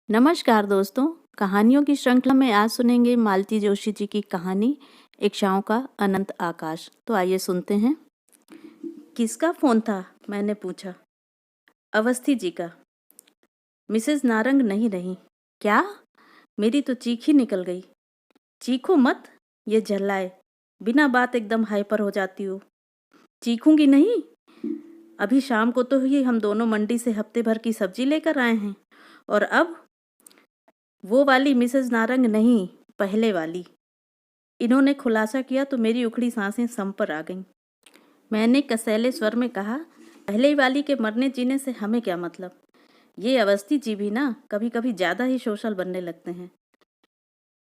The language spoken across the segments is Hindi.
नमस्कार दोस्तों, कहानियों की श्रृंखला में आज सुनेंगे मालती जोशी जी की कहानी इच्छाओं का अनंत आकाश। तो आइए सुनते हैं। किसका फोन था? मैंने पूछा। अवस्थी जी का। मिसेज नारंग नहीं रही। क्या? मेरी तो चीख ही निकल गई। चीखो मत, ये झल्लाए, बिना बात एकदम हाइपर हो जाती हो। चीखूंगी नहीं। अभी शाम को तो ही हम दोनों मंडी से हफ्ते भर की सब्जी लेकर आए हैं, और अब वो वाली मिसेज नारंग नहीं, पहले वाली। इन्होंने खुलासा किया तो मेरी उखड़ी सांसें सम पर आ गईं। मैंने कसैले स्वर में कहा, पहले वाली के मरने जीने से हमें क्या मतलब? ये अवस्थी जी भी ना कभी कभी ज़्यादा ही सोशल बनने लगते हैं।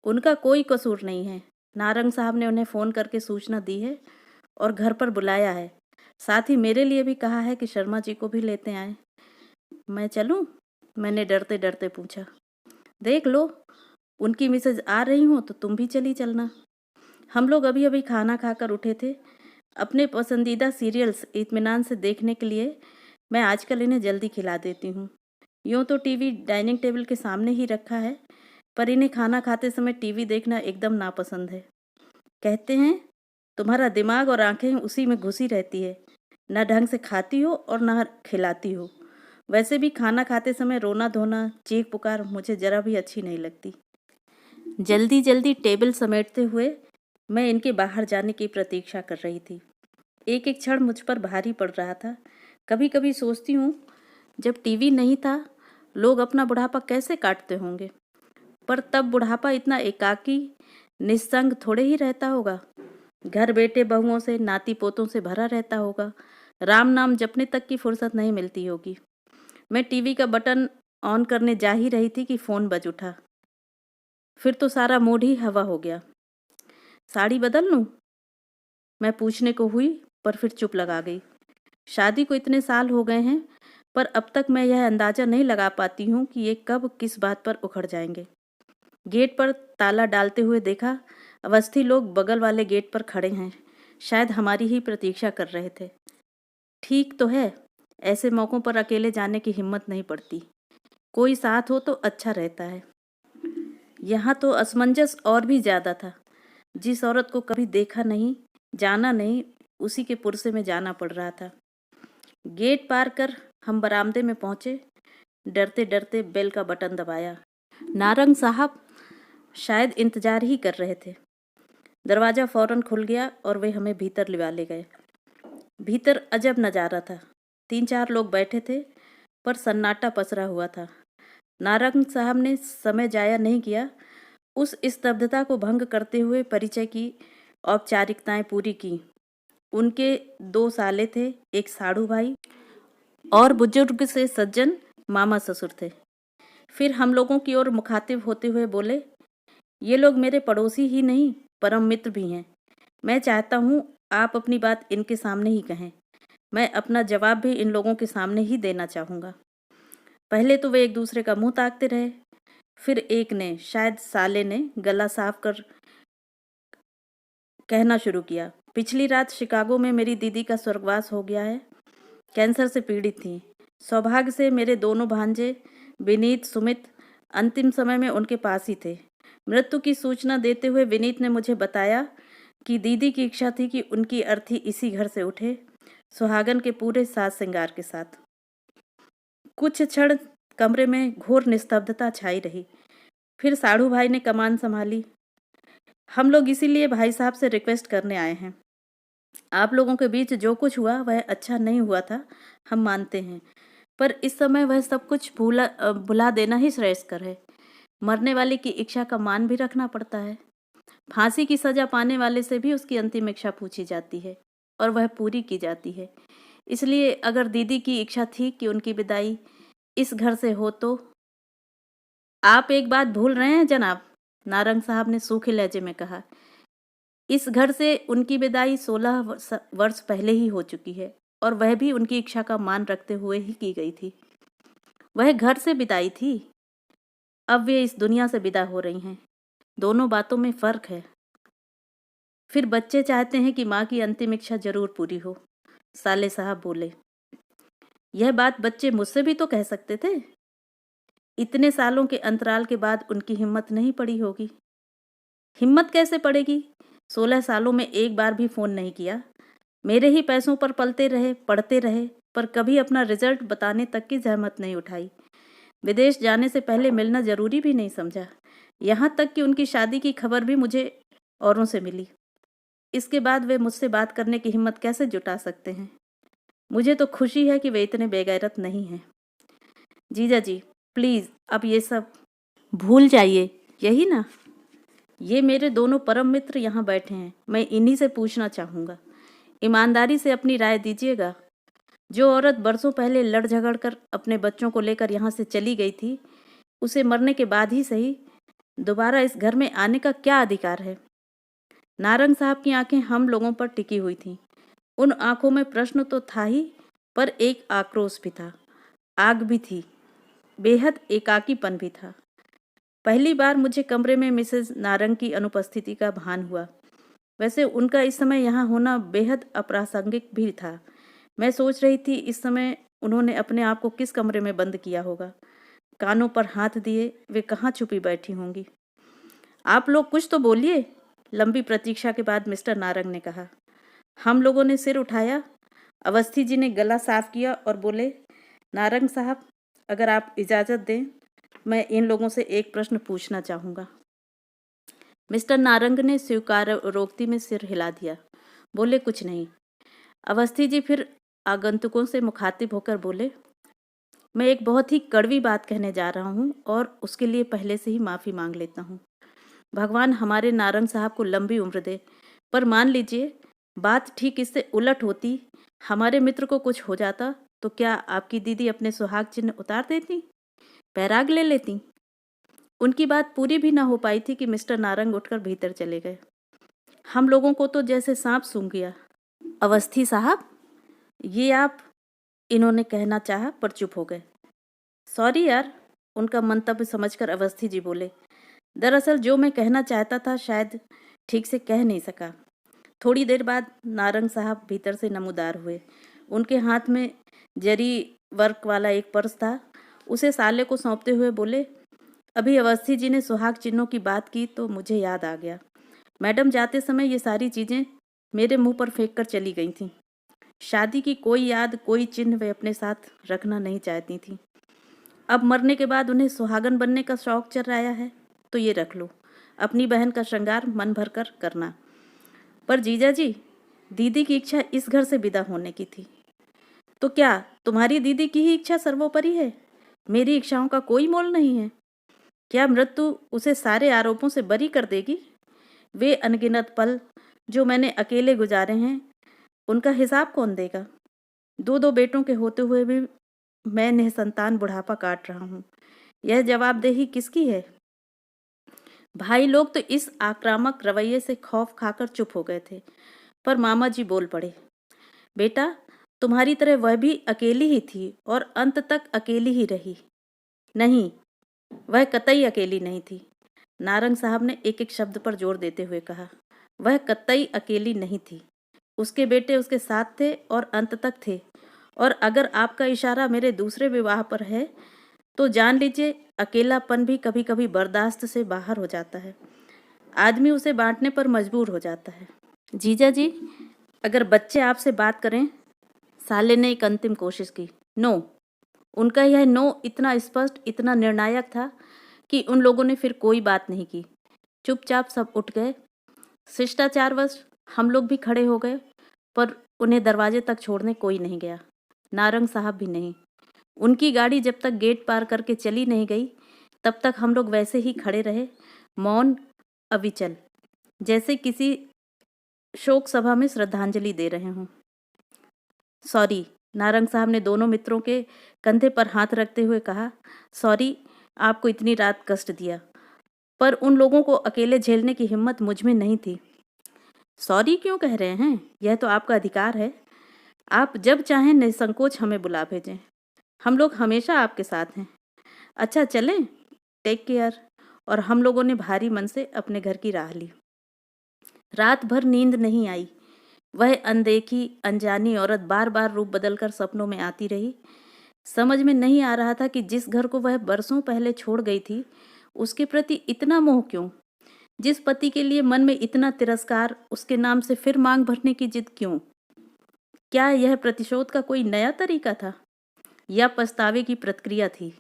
उनका कोई कसूर नहीं है। नारंग साहब ने उन्हें फ़ोन करके सूचना दी है और घर पर बुलाया है। साथ ही मेरे लिए भी कहा है कि शर्मा जी को भी लेते आए। मैं चलूं? मैंने डरते डरते पूछा। देख लो, उनकी मिसेज आ रही हो तो तुम भी चली चलना। हम लोग अभी अभी खाना खाकर उठे थे। अपने पसंदीदा सीरियल्स इत्मीनान से देखने के लिए मैं आजकल इन्हें जल्दी खिला देती हूँ। यूँ तो टीवी डाइनिंग टेबल के सामने ही रखा है, पर इन्हें खाना खाते समय टीवी देखना एकदम नापसंद है। कहते हैं तुम्हारा दिमाग और आंखें उसी में घुसी रहती है, न ढंग से खाती हो और न खिलाती हो। वैसे भी खाना खाते समय रोना धोना, चीख पुकार मुझे जरा भी अच्छी नहीं लगती। जल्दी जल्दी टेबल समेटते हुए मैं इनके बाहर जाने की प्रतीक्षा कर रही थी। एक एक क्षण मुझ पर भारी पड़ रहा था। कभी कभी सोचती हूँ, जब टीवी नहीं था लोग अपना बुढ़ापा कैसे काटते होंगे। पर तब बुढ़ापा इतना एकाकी निस्संग थोड़े ही रहता होगा। घर बेटे बहुओं से, नाती पोतों से भरा रहता होगा। राम नाम जपने तक की फुर्सत नहीं मिलती होगी। मैं टीवी का बटन ऑन करने जा ही रही थी कि फ़ोन बज उठा। फिर तो सारा मूड ही हवा हो गया। साड़ी बदल लूँ? मैं पूछने को हुई, पर फिर चुप लगा गई। शादी को इतने साल हो गए हैं, पर अब तक मैं यह अंदाज़ा नहीं लगा पाती हूँ कि ये कब किस बात पर उखड़ जाएंगे। गेट पर ताला डालते हुए देखा, अवस्थी लोग बगल वाले गेट पर खड़े हैं। शायद हमारी ही प्रतीक्षा कर रहे थे। ठीक तो है, ऐसे मौक़ों पर अकेले जाने की हिम्मत नहीं पड़ती। कोई साथ हो तो अच्छा रहता है। यहाँ तो असमंजस और भी ज़्यादा था। जिस औरत को कभी देखा नहीं, जाना नहीं, उसी के पुरसे में जाना पड़ रहा था। गेट पार कर हम बरामदे में पहुंचे। डरते डरते बेल का बटन दबाया। नारंग साहब शायद इंतजार ही कर रहे थे। दरवाज़ा फौरन खुल गया और वे हमें भीतर लिवा ले गए। भीतर अजब नज़ारा था। 3-4 लोग बैठे थे, पर सन्नाटा पसरा हुआ था। नारंग साहब ने समय जाया नहीं किया। उस स्तब्धता को भंग करते हुए परिचय की औपचारिकताएं पूरी की। उनके 2 साले थे, एक साड़ू भाई और बुजुर्ग से सज्जन मामा ससुर थे। फिर हम लोगों की ओर मुखातिब होते हुए बोले, ये लोग मेरे पड़ोसी ही नहीं, परम मित्र भी हैं। मैं चाहता हूँ आप अपनी बात इनके सामने ही कहें। मैं अपना जवाब भी इन लोगों के सामने ही देना चाहूँगा। पहले तो वे एक दूसरे का मुंह ताकते रहे। फिर एक ने, शायद साले ने, गला साफ कर कहना शुरू किया, पिछली रात शिकागो में मेरी दीदी का स्वर्गवास हो गया है। कैंसर से पीड़ित थी। सौभाग्य से मेरे दोनों भांजे विनीत, सुमित अंतिम समय में उनके पास ही थे। मृत्यु की सूचना देते हुए विनीत ने मुझे बताया कि दीदी की इच्छा थी कि उनकी अर्थी इसी घर से उठे, सुहागन के पूरे साज श्रृंगार के साथ। कुछ क्षण कमरे में घोर निस्तब्धता छाई रही। फिर साढ़ू भाई ने कमान संभाली। हम लोग इसीलिए भाई साहब से रिक्वेस्ट करने आए हैं। आप लोगों के बीच जो कुछ हुआ वह अच्छा नहीं हुआ था, हम मानते हैं, पर इस समय वह सब कुछ भुला देना ही श्रेयस्कर है। मरने वाले की इच्छा का मान भी रखना पड़ता है। फांसी की सजा पाने वाले से भी उसकी अंतिम इच्छा पूछी जाती है और वह पूरी की जाती है। इसलिए अगर दीदी की इच्छा थी कि उनकी विदाई इस घर से हो, तो आप एक बात भूल रहे हैं जनाब, नारंग साहब ने सूखे लहजे में कहा। इस घर से उनकी विदाई 16 वर्ष पहले ही हो चुकी है, और वह भी उनकी इच्छा का मान रखते हुए ही की गई थी। वह घर से विदाई थी, अब वे इस दुनिया से विदा हो रही हैं। दोनों बातों में फर्क है। फिर बच्चे चाहते हैं कि माँ की अंतिम इच्छा जरूर पूरी हो, साले साहब बोले। यह बात बच्चे मुझसे भी तो कह सकते थे। इतने सालों के अंतराल के बाद उनकी हिम्मत नहीं पड़ी होगी। हिम्मत कैसे पड़ेगी? 16 सालों में एक बार भी फ़ोन नहीं किया। मेरे ही पैसों पर पलते रहे, पढ़ते रहे, पर कभी अपना रिजल्ट बताने तक की ज़हमत नहीं उठाई। विदेश जाने से पहले मिलना ज़रूरी भी नहीं समझा। यहाँ तक कि उनकी शादी की खबर भी मुझे औरों से मिली। इसके बाद वे मुझसे बात करने की हिम्मत कैसे जुटा सकते हैं? मुझे तो खुशी है कि वे इतने बेगैरत नहीं हैं। जीजा जी, प्लीज़ अब ये सब भूल जाइए, यही ना? ये मेरे दोनों परम मित्र यहाँ बैठे हैं, मैं इन्हीं से पूछना चाहूँगा। ईमानदारी से अपनी राय दीजिएगा। जो औरत बरसों पहले लड़ झगड़ कर अपने बच्चों को लेकर यहाँ से चली गई थी, उसे मरने के बाद ही सही दोबारा इस घर में आने का क्या अधिकार है? नारंग साहब की आंखें हम लोगों पर टिकी हुई थीं। उन आंखों में प्रश्न तो था ही, पर एक आक्रोश भी था, आग भी थी, बेहद एकाकीपन भी था। पहली बार मुझे कमरे में मिसेस नारंग की अनुपस्थिति का भान हुआ। वैसे उनका इस समय यहाँ होना बेहद अप्रासंगिक भी था। मैं सोच रही थी इस समय उन्होंने अपने आप को किस कमरे में बंद किया होगा। कानों पर हाथ दिए वे कहाँ छुपी बैठी होंगी। आप लोग कुछ तो बोलिए, लंबी प्रतीक्षा के बाद मिस्टर नारंग ने कहा। हम लोगों ने सिर उठाया। अवस्थी जी ने गला साफ किया और बोले, नारंग साहब, अगर आप इजाज़त दें, मैं इन लोगों से एक प्रश्न पूछना चाहूँगा। मिस्टर नारंग ने स्वीकारोक्ति में सिर हिला दिया। बोले, कुछ नहीं। अवस्थी जी फिर आगंतुकों से मुखातिब होकर बोले, मैं एक बहुत ही कड़वी बात कहने जा रहा हूँ और उसके लिए पहले से ही माफ़ी मांग लेता हूँ। भगवान हमारे नारंग साहब को लंबी उम्र दे, पर मान लीजिए बात ठीक इससे उलट होती, हमारे मित्र को कुछ हो जाता तो क्या आपकी दीदी अपने सुहाग चिन्ह उतार देती, पैराग ले लेती? उनकी बात पूरी भी ना हो पाई थी कि मिस्टर नारंग उठकर भीतर चले गए। हम लोगों को तो जैसे सांप सूंघ गया। अवस्थी साहब, ये आप, इन्होंने कहना चाहा पर चुप हो गए। सॉरी यार, उनका मंतव्य समझकर अवस्थी जी बोले, दरअसल जो मैं कहना चाहता था शायद ठीक से कह नहीं सका। थोड़ी देर बाद नारंग साहब भीतर से नमूदार हुए। उनके हाथ में जरी वर्क वाला एक पर्स था। उसे साले को सौंपते हुए बोले, अभी अवस्थी जी ने सुहाग चिन्हों की बात की तो मुझे याद आ गया। मैडम जाते समय ये सारी चीज़ें मेरे मुंह पर फेंक कर चली गई थीं। शादी की कोई याद, कोई चिन्ह वे अपने साथ रखना नहीं चाहती थीं। अब मरने के बाद उन्हें सुहागन बनने का शौक चढ़ाया है तो ये रख लो, अपनी बहन का श्रृंगार मन भर कर करना। पर जीजा जी, दीदी की इच्छा इस घर से विदा होने की थी। तो क्या तुम्हारी दीदी की ही इच्छा सर्वोपरि है? मेरी इच्छाओं का कोई मोल नहीं है? क्या मृत्यु उसे सारे आरोपों से बरी कर देगी? वे अनगिनत पल जो मैंने अकेले गुजारे हैं, उनका हिसाब कौन देगा? दो दो बेटों के होते हुए भी मैं निसंतान बुढ़ापा काट रहा हूँ। यह जवाबदेही किसकी है? भाई लोग तो इस आक्रामक रवैये से खौफ खाकर चुप हो गए थे, पर मामा जी बोल पड़े, बेटा, तुम्हारी तरह वह भी अकेली ही थी और अंत तक अकेली ही रही। नहीं, वह कतई अकेली नहीं थी। नारंग साहब ने एक एक शब्द पर जोर देते हुए कहा, वह कतई अकेली नहीं थी। उसके बेटे उसके साथ थे और अंत तक थे। और अगर आपका इशारा मेरे दूसरे विवाह पर है तो जान लीजिए अकेलापन भी कभी कभी बर्दाश्त से बाहर हो जाता है। आदमी उसे बांटने पर मजबूर हो जाता है। जीजा जी, अगर बच्चे आपसे बात करें, साले ने एक अंतिम कोशिश की। नो। उनका यह नो इतना स्पष्ट, इतना निर्णायक था कि उन लोगों ने फिर कोई बात नहीं की। चुपचाप सब उठ गए। शिष्टाचारवश हम लोग भी खड़े हो गए, पर उन्हें दरवाजे तक छोड़ने कोई नहीं गया, नारंग साहब भी नहीं। उनकी गाड़ी जब तक गेट पार करके चली नहीं गई, तब तक हम लोग वैसे ही खड़े रहे, मौन, अविचल, जैसे किसी शोक सभा में श्रद्धांजलि दे रहे हों। सॉरी, नारंग साहब ने दोनों मित्रों के कंधे पर हाथ रखते हुए कहा, सॉरी, आपको इतनी रात कष्ट दिया, पर उन लोगों को अकेले झेलने की हिम्मत मुझ में नहीं थी। सॉरी क्यों कह रहे हैं? यह तो आपका अधिकार है। आप जब चाहें निसंकोच हमें बुला भेजें, हम लोग हमेशा आपके साथ हैं। अच्छा चलें, टेक केयर। और हम लोगों ने भारी मन से अपने घर की राह ली। रात भर नींद नहीं आई। वह अनदेखी, अनजानी औरत बार बार रूप बदलकर सपनों में आती रही। समझ में नहीं आ रहा था कि जिस घर को वह बरसों पहले छोड़ गई थी, उसके प्रति इतना मोह क्यों? जिस पति के लिए मन में इतना तिरस्कार, उसके नाम से फिर मांग भरने की जिद क्यों? क्या यह प्रतिशोध का कोई नया तरीका था, या पछतावे की प्रतिक्रिया थी,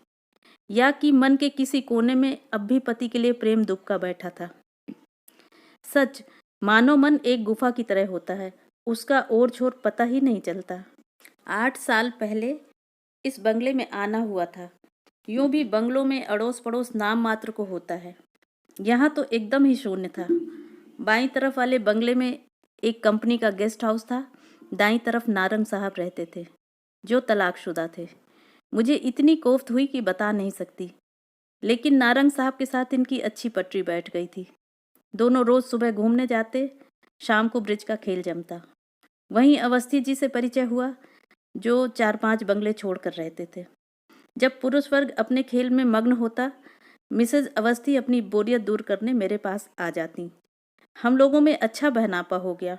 या कि मन के किसी कोने में अब भी पति के लिए प्रेम दुबका बैठा था? सच, मानव मन एक गुफा की तरह होता है, उसका ओर छोर पता ही नहीं चलता। 8 साल पहले इस बंगले में आना हुआ था। यूं भी बंगलों में अड़ोस पड़ोस नाम मात्र को होता है, यहाँ तो एकदम ही शून्य था। बाईं तरफ वाले बंगले में एक कंपनी का गेस्ट हाउस था, दाईं तरफ नारंग साहब रहते थे, जो तलाकशुदा थे। मुझे इतनी कोफ्त हुई कि बता नहीं सकती, लेकिन नारंग साहब के साथ इनकी अच्छी पटरी बैठ गई थी। दोनों रोज सुबह घूमने जाते, शाम को ब्रिज का खेल जमता। वहीं अवस्थी जी से परिचय हुआ, जो 4-5 बंगले छोड़कर रहते थे। जब पुरुष वर्ग अपने खेल में मग्न होता, मिसेज अवस्थी अपनी बोरियत दूर करने मेरे पास आ जाती। हम लोगों में अच्छा बहनापा हो गया।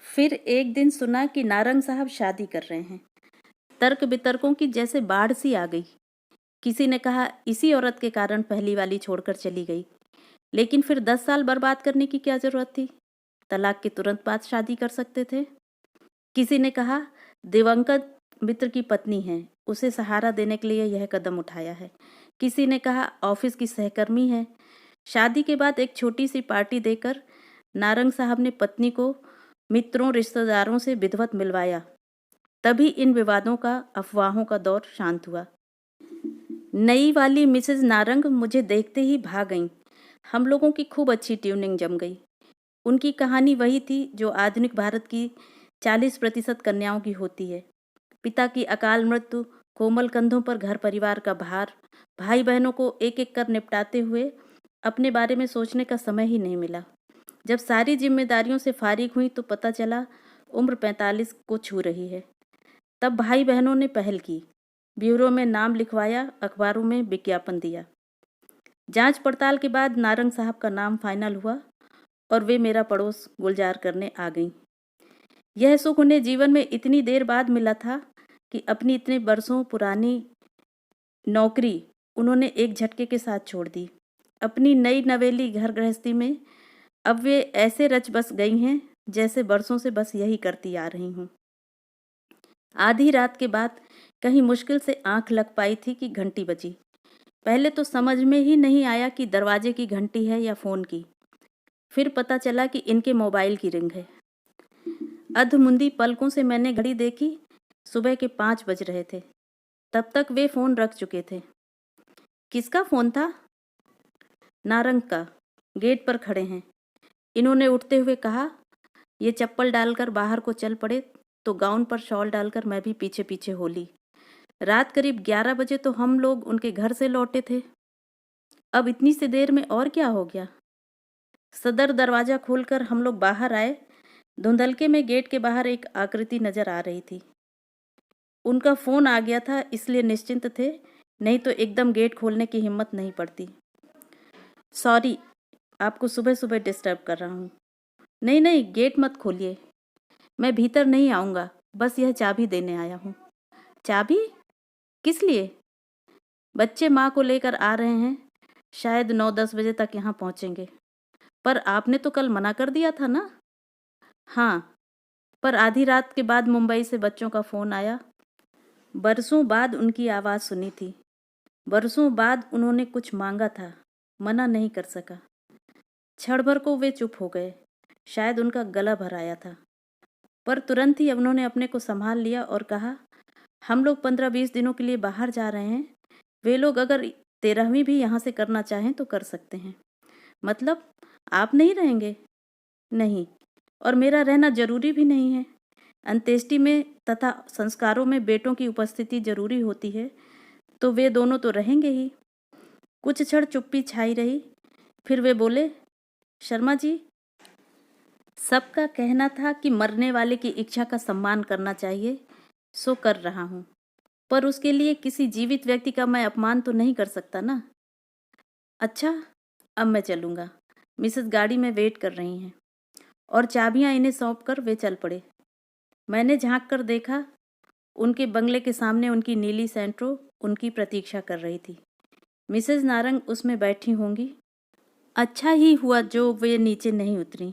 फिर एक दिन सुना कि नारंग साहब शादी कर रहे हैं। तर्क वितर्कों की जैसे बाढ़ सी आ गई। किसी ने कहा इसी औरत के कारण पहली वाली छोड़कर चली गई, लेकिन फिर 10 साल बर्बाद करने की क्या जरूरत थी? तलाक के तुरंत बाद शादी कर सकते थे। किसी ने कहा दिवंगत मित्र की पत्नी है, उसे सहारा देने के लिए यह कदम उठाया है। किसी ने कहा ऑफिस की सहकर्मी है। शादी के बाद एक छोटी सी पार्टी देकर नारंग साहब ने पत्नी को मित्रों रिश्तेदारों से विधिवत मिलवाया। तभी इन विवादों का, अफवाहों का दौर शांत हुआ। नई वाली मिसेज नारंग मुझे देखते ही भाग गईं। हम लोगों की खूब अच्छी ट्यूनिंग जम गई। उनकी कहानी वही थी जो आधुनिक भारत की 40% कन्याओं की होती है। पिता की अकाल मृत्यु, कोमल कंधों पर घर परिवार का भार, भाई बहनों को एक एक कर निपटाते हुए अपने बारे में सोचने का समय ही नहीं मिला। जब सारी जिम्मेदारियों से फारिग हुई तो पता चला उम्र 45 को छू रही है। तब भाई बहनों ने पहल की, ब्यूरो में नाम लिखवाया, अखबारों में विज्ञापन दिया। जांच पड़ताल के बाद नारंग साहब का नाम फाइनल हुआ और वे मेरा पड़ोस गुलजार करने आ गईं। यह सुख उन्हें जीवन में इतनी देर बाद मिला था कि अपनी इतने बरसों पुरानी नौकरी उन्होंने एक झटके के साथ छोड़ दी। अपनी नई नवेली घर गृहस्थी में अब वे ऐसे रच बस गई हैं जैसे बरसों से बस यही करती आ रही हूँ। आधी रात के बाद कहीं मुश्किल से आंख लग पाई थी कि घंटी बजी। पहले तो समझ में ही नहीं आया कि दरवाजे की घंटी है या फ़ोन की। फिर पता चला कि इनके मोबाइल की रिंग है। अधमुंदी पलकों से मैंने घड़ी देखी, सुबह के 5 बज रहे थे। तब तक वे फ़ोन रख चुके थे। किसका फ़ोन था? नारंग का। गेट पर खड़े हैं। इन्होंने उठते हुए कहा, ये चप्पल डालकर बाहर को चल पड़े तो गाउन पर शॉल डालकर मैं भी पीछे पीछे हो ली। रात करीब 11 बजे तो हम लोग उनके घर से लौटे थे। अब इतनी सी देर में और क्या हो गया? सदर दरवाजा खोलकर हम लोग बाहर आए। धुंधलके में गेट के बाहर एक आकृति नजर आ रही थी। उनका फ़ोन आ गया था इसलिए निश्चिंत थे, नहीं तो एकदम गेट खोलने की हिम्मत नहीं पड़ती। सॉरी, आपको सुबह सुबह डिस्टर्ब कर रहा हूँ। नहीं नहीं, गेट मत खोलिए, मैं भीतर नहीं आऊँगा, बस यह चाबी देने आया हूँ। चाबी? किस लिए? बच्चे माँ को लेकर आ रहे हैं, शायद 9-10 बजे तक यहाँ पहुँचेंगे। पर आपने तो कल मना कर दिया था ना? हाँ, पर आधी रात के बाद मुंबई से बच्चों का फ़ोन आया। बरसों बाद उनकी आवाज़ सुनी थी। बरसों बाद उन्होंने कुछ मांगा था, मना नहीं कर सका। क्षण भर को वे चुप हो गए, शायद उनका गला भर आया था। पर तुरंत ही उन्होंने अपने को संभाल लिया और कहा, हम लोग 15-20 दिनों के लिए बाहर जा रहे हैं। वे लोग अगर 13वीं भी यहाँ से करना चाहें तो कर सकते हैं। मतलब आप नहीं रहेंगे? नहीं, और मेरा रहना जरूरी भी नहीं है। अंत्येष्टि में तथा संस्कारों में बेटों की उपस्थिति जरूरी होती है, तो वे दोनों तो रहेंगे ही। कुछ क्षण चुप्पी छाई रही। फिर वे बोले, शर्मा जी, सबका कहना था कि मरने वाले की इच्छा का सम्मान करना चाहिए, सो कर रहा हूँ। पर उसके लिए किसी जीवित व्यक्ति का मैं अपमान तो नहीं कर सकता ना। अच्छा, अब मैं चलूँगा। मिसेस गाड़ी में वेट कर रही हैं। और चाबियाँ इन्हें सौंप कर वे चल पड़े। मैंने झांक कर देखा, उनके बंगले के सामने उनकी नीली सेंट्रो उनकी प्रतीक्षा कर रही थी। मिसेज नारंग उसमें बैठी होंगी। अच्छा ही हुआ जो वे नीचे नहीं उतरी।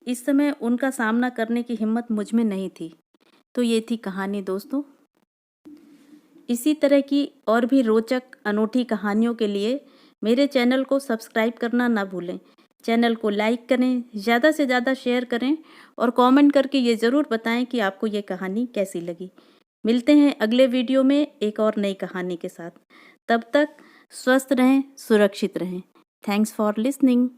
इस समय उनका सामना करने की हिम्मत मुझ में नहीं थी। तो ये थी कहानी दोस्तों। इसी तरह की और भी रोचक अनोखी कहानियों के लिए मेरे चैनल को सब्सक्राइब करना ना भूलें। चैनल को लाइक करें, ज़्यादा से ज़्यादा शेयर करें और कमेंट करके ये ज़रूर बताएं कि आपको ये कहानी कैसी लगी। मिलते हैं अगले वीडियो में एक और नई कहानी के साथ। तब तक स्वस्थ रहें, सुरक्षित रहें। Thanks for listening.